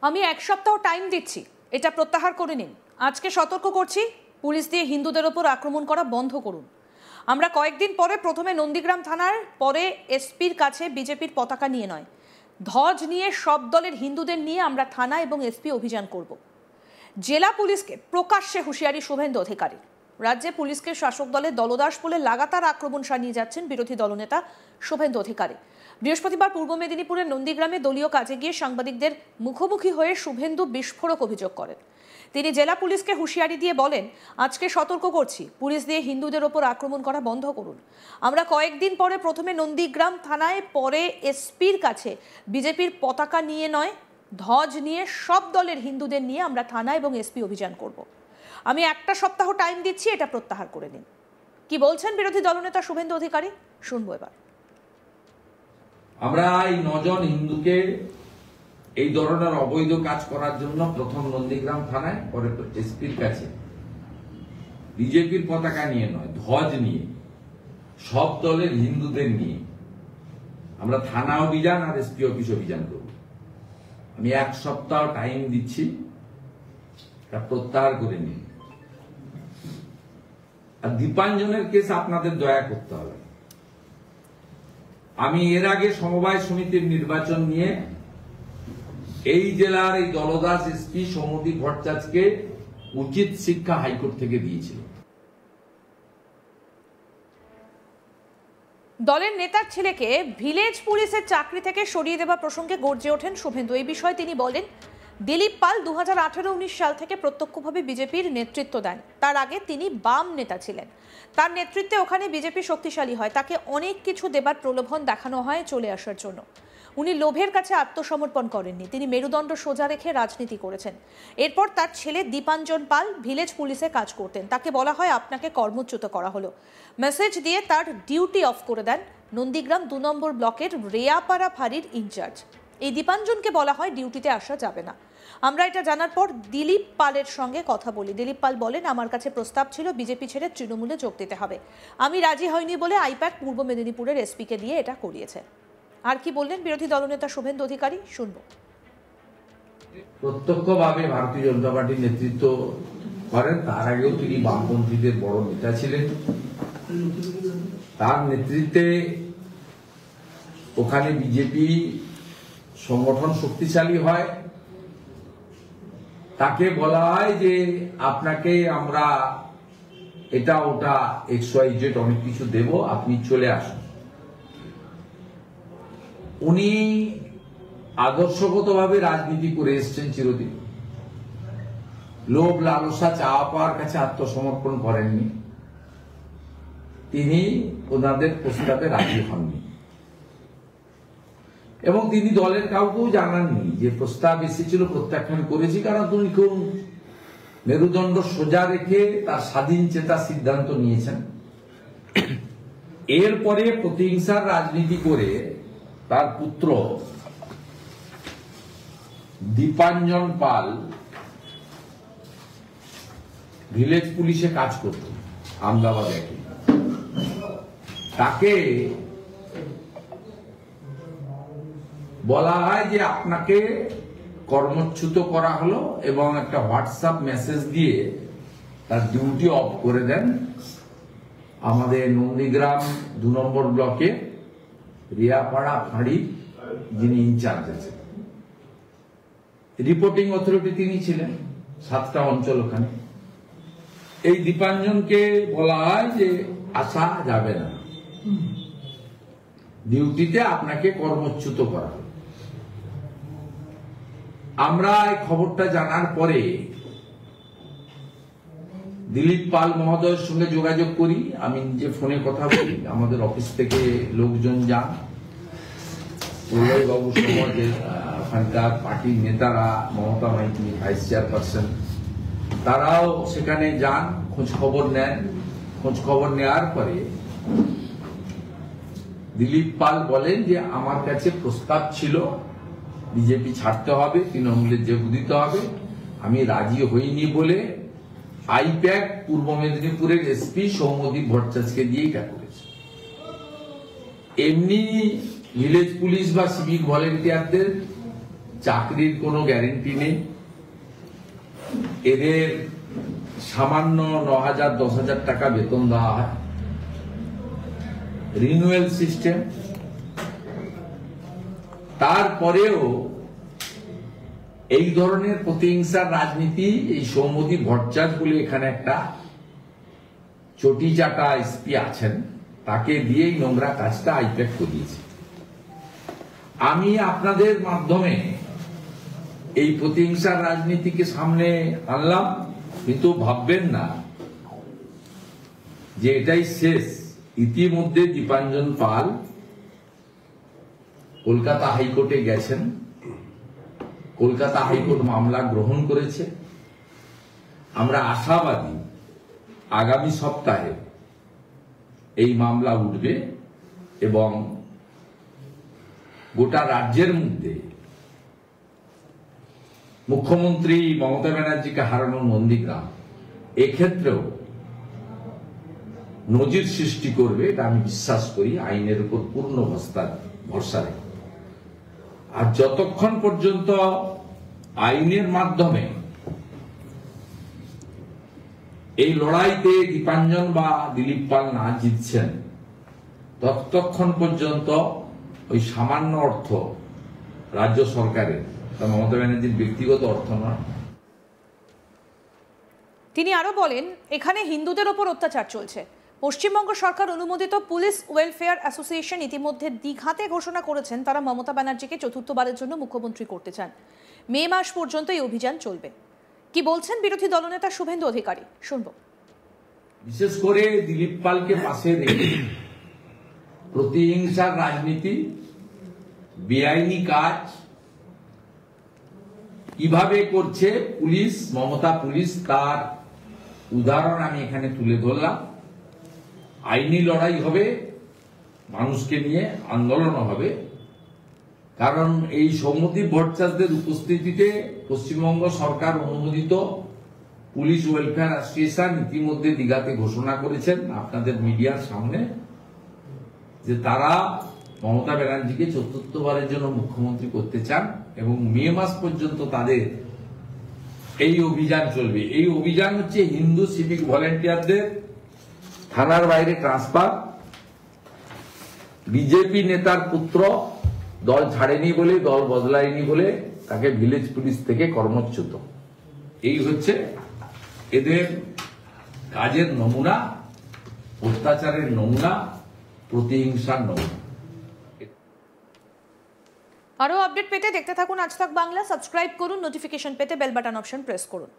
আমি এক সপ্তাহ টাইম দিচ্ছি, এটা প্রত্যাহার করে নিন। আজকে সতর্ক করছি, পুলিশ দিয়ে হিন্দুদের ওপর আক্রমণ করা বন্ধ করুন। আমরা কয়েকদিন পরে প্রথমে নন্দীগ্রাম থানার, পরে এসপির কাছে বিজেপির পতাকা নিয়ে নয়, ধ্বজ নিয়ে সব দলের হিন্দুদের নিয়ে আমরা থানা এবং এসপি অভিযান করব। জেলা পুলিশকে প্রকাশ্যে হুঁশিয়ারি শুভেন্দু অধিকারী। রাজ্যে পুলিশকে শাসক দলের দলদাস বলে লাগাতার আক্রমণ শানিয়ে যাচ্ছেন বিরোধী দলনেতা শুভেন্দু অধিকারী। বৃহস্পতিবার পূর্ব মেদিনীপুরের নন্দীগ্রামে দলীয় কাজে গিয়ে সাংবাদিকদের মুখোমুখি হয়ে শুভেন্দু বিস্ফোরক অভিযোগ করেন। তিনি জেলা পুলিশকে হুঁশিয়ারি দিয়ে বলেন, আজকে সতর্ক করছি, পুলিশ দিয়ে হিন্দুদের ওপর আক্রমণ করা বন্ধ করুন। আমরা কয়েকদিন পরে প্রথমে নন্দীগ্রাম থানায়, পরে এসপির কাছে বিজেপির পতাকা নিয়ে নয়, ধ্বজ নিয়ে সব দলের হিন্দুদের নিয়ে আমরা থানা এবং এসপি অভিযান করব। আমি একটা সপ্তাহ টাইম দিচ্ছি, এটা প্রত্যাহার করে নিন। কি বলছেন বিরোধী দলনেতা শুভেন্দু অধিকারী, শুনবো এবার। আমরা এই 9 জন হিন্দুকে এই ধরনের অবৈধ কাজ করার জন্য প্রথম নন্দীগ্রাম থানায়, পরে এসপির কাছে বিজেপির পতাকা নিয়ে নয়, ধ্বজ নিয়ে সব দলের হিন্দুদের নিয়ে আমরা থানা অভিযান আর এসপি অফিস অভিযান করব। আমি এক সপ্তাহ টাইম দিচ্ছি, তা প্রত্যাহার করে নিন। আর দীপাঞ্জনের কেস আপনাদের দয়া করতে হবে। আমি এর আগে সমবায় সমিতির নির্বাচন নিয়ে এই জেলার এই দলদাস এসপি সৌমদীপ ভট্টাচার্যকে উচিত শিক্ষা হাইকোর্ট থেকে দিয়েছিল। দলের নেতার ছেলেকে ভিলেজ পুলিশের চাকরি থেকে সরিয়ে দেওয়া প্রসঙ্গে গর্জে ওঠেন শুভেন্দু। এই বিষয়ে তিনি বলেন, দিলীপ পাল 2018-19 সাল থেকে প্রত্যক্ষভাবে বিজেপির নেতৃত্ব দেন। তার আগে তিনি বাম নেতা ছিলেন। তার নেতৃত্বে ওখানে বিজেপি শক্তিশালী হয়, তাকে অনেক কিছু দেবার প্রলোভন দেখানো হয় চলে আসার জন্য। উনি লোভের কাছে আত্মসমর্পণ করেননি, তিনি মেরুদণ্ড সোজা রেখে রাজনীতি করেছেন। এরপর তার ছেলে দীপাঞ্জন পাল ভিলেজ পুলিশে কাজ করতেন। তাকে বলা হয়, আপনাকে কর্মচ্যুত করা হলো। মেসেজ দিয়ে তার ডিউটি অফ করে দেন নন্দীগ্রাম 2 নম্বর ব্লকের রেয়াপাড়া ফাঁড়ির ইনচার্জ। এই দীপাঞ্জনকে বলা হয় ডিউটিতে আসা যাবে না। আমরা এটা জানার পর দিলীপ পালের সঙ্গে কথা বলি। দিলীপ পাল বলেন, আমার কাছে প্রস্তাব ছিল বিজেপি ছেড়ে তৃণমূলে যোগ দিতে হবে, আমি রাজি হইনি বলে আইপ্যাক পূর্ব মেদিনীপুরের এসপিকে দিয়ে এটা করিয়েছে। আর কি বললেন বিরোধী দলনেতা শুভেন্দু অধিকারী, শুনব। প্রত্যক্ষভাবে ভারতীয় জনতা পার্টির নেতৃত্ব করেন, তার আগেও তিনি বামপন্থীদের বড় নেতা ছিলেন। তার নেতৃত্বে ওখানে বিজেপি সংগঠন শক্তিশালী হয়। তাকে বলা হয় যে আপনাকে আমরা এটা ওটা XYZ অনেক কিছু দেব, আপনি চলে আসুন। উনি আদর্শগতভাবে রাজনীতি করে এসছেন চিরদিন। লোভ লালসা চাওয়া পাওয়ার কাছে আত্মসমর্পণ করেননি। তিনি ওনাদের প্রস্তাবে রাজি হননি এবং তিনি দলের কাউকেও জানাননি যে প্রস্তাব এসেছিল, প্রত্যাখ্যান করেছি। কারণ তিনি কোন মেরুদণ্ড সোজা রেখে তার স্বাধীন চেতা সিদ্ধান্ত নিয়েছেন। এরপরে প্রতিহিংসার রাজনীতি করে তার পুত্র দীপাঞ্জন পাল ভিলেজ পুলিশে কাজ করত আহমেদাবাদে। তাকে বলা হয় যে আপনাকে কর্মচ্যুত করা হলো এবং একটা হোয়াটসঅ্যাপ মেসেজ দিয়ে তার ডিউটি অফ করে দেন আমাদের নন্দীগ্রাম 2 নম্বর ব্লকে রিয়াপাড়া ফাঁড়ি যিনি ইনচার্জ আছেন। রিপোর্টিং অথরিটি তিনি ছিলেন 7টা অঞ্চল ওখানে। এই দীপাঞ্জনকে বলা হয় যে আসা যাবে না, ডিউটিতে আপনাকে কর্মচ্যুত করা হবে। আমরা এই খবরটা জানার পরে দিলীপ পাল মহোদয়ের সঙ্গে যোগাযোগ করি। আমি নিজে ফোনে কথা বলি, আমাদের অফিস থেকে লোকজন যান, বাবু সহ ওখানকার পার্টির নেতারা, মমতা মাইতি ভাইস চেয়ারপারসন, তারাও সেখানে যান, খোঁজ খবর নেন। খোঁজ খবর নেওয়ার পরে দিলীপ পাল বলেন যে আমার কাছে প্রস্তাব ছিল বিজেপি ছাড়তে হবে, তৃণমূলে যোগ দিতে হবে, আমি রাজি হইনি বলে আইপ্যাক পূর্ব মেদিনীপুরের এসপি সৌমদীপ ভট্টাচার্যকে দিয়ে এটা করেছে। এমনি ভিলেজ পুলিশ বা সিভিক ভলেন্টিয়ারদের চাকরির কোনো গ্যারেন্টি নেই, এদের সামান্য 9,000 10,000 টাকা বেতন দেওয়া হয়, রিনিউয়াল সিস্টেম। তারপরেও এই ধরনের প্রতিহিংসার রাজনীতি, এই সৌম্যদী ভট্টাচার্য বলে এখানে একটা চটি চাটা এসপি আছেন, তাকে দিয়েই নোংরা কাজটা আইপ্যাক করিয়েছে। আমি আপনাদের মাধ্যমে এই প্রতিহিংসার রাজনীতিকে সামনে আনলাম, কিন্তু ভাববেন না যে এটাই শেষ। ইতিমধ্যে দীপাঞ্জন পাল কলকাতা হাইকোর্টে গেছেন, কলকাতা হাইকোর্ট মামলা গ্রহণ করেছে। আমরা আশাবাদী আগামী সপ্তাহে এই মামলা উঠবে এবং গোটা রাজ্যের মধ্যে মুখ্যমন্ত্রী মমতা ব্যানার্জিকে হারানো নন্দীগ্রাম এক্ষেত্রেও নজির সৃষ্টি করবে, এটা আমি বিশ্বাস করি, আইনের উপর পূর্ণ ভরসা রেখে। আর যতক্ষণ পর্যন্ত আইনের মাধ্যমে এই লড়াইতে দীপাঞ্জন বা দিলীপ পাল না জিতছেন, ততক্ষণ পর্যন্ত ওই সামান্য অর্থ রাজ্য সরকারের, মমতা ব্যানার্জির ব্যক্তিগত অর্থ নয়। তিনি আরো বলেন, এখানে হিন্দুদের ওপর অত্যাচার চলছে। পশ্চিমবঙ্গ সরকার অনুমোদিত পুলিশ ওয়েলফেয়ার অ্যাসোসিয়েশন ইতিমধ্যে দীঘাতে ঘোষণা করেছেন তারা মমতা ব্যানার্জিকে চতুর্থবারের জন্য মুখ্যমন্ত্রী করতে চান। মে মাস পর্যন্ত এই অভিযান চলবে। কি বলছেন বিরোধী দলনেতা শুভেন্দু অধিকারী, শুনব। বিশেষ করে দিলীপ পালকে পাশে রেখে প্রতিহিংসার রাজনীতি, বেআইনি কাজ কিভাবে করছে পুলিশ, মমতা পুলিশ, তার উদাহরণ আমি এখানে তুলে ধরলাম। আইনি লড়াই হবে, মানুষকে নিয়ে আন্দোলন হবে, কারণ এই সৌম্যদী ভট্টাচার্যদের উপস্থিতিতে পশ্চিমবঙ্গ সরকার অনুমোদিত পুলিশ ওয়েলফেয়ার অ্যাসোসিয়েশন ইতিমধ্যে দীঘাতে ঘোষণা করেছেন আপনাদের মিডিয়ার সামনে যে তারা মমতা ব্যানার্জিকে চতুর্থবারের জন্য মুখ্যমন্ত্রী করতে চান এবং মে মাস পর্যন্ত তাদের এই অভিযান চলবে। এই অভিযান হচ্ছে হিন্দু সিভিক ভলেন্টিয়ারদের থানার বাইরে ট্রান্সফার, বিজেপি নেতার পুত্র দল ছাড়েনি বলে, দল বদলায়নি বলে তাকে ভিলেজ পুলিশ থেকে কর্মচ্যুত। এই হচ্ছে এদের কাজের নমুনা, অত্যাচারের নমুনা, প্রতিহিংসার নমুনা। আরো আপডেট পেতে দেখতে থাকুন আজ তাক বাংলা। সাবস্ক্রাইব করুন, নোটিফিকেশন পেতে বেল বাটন অপশন প্রেস করুন।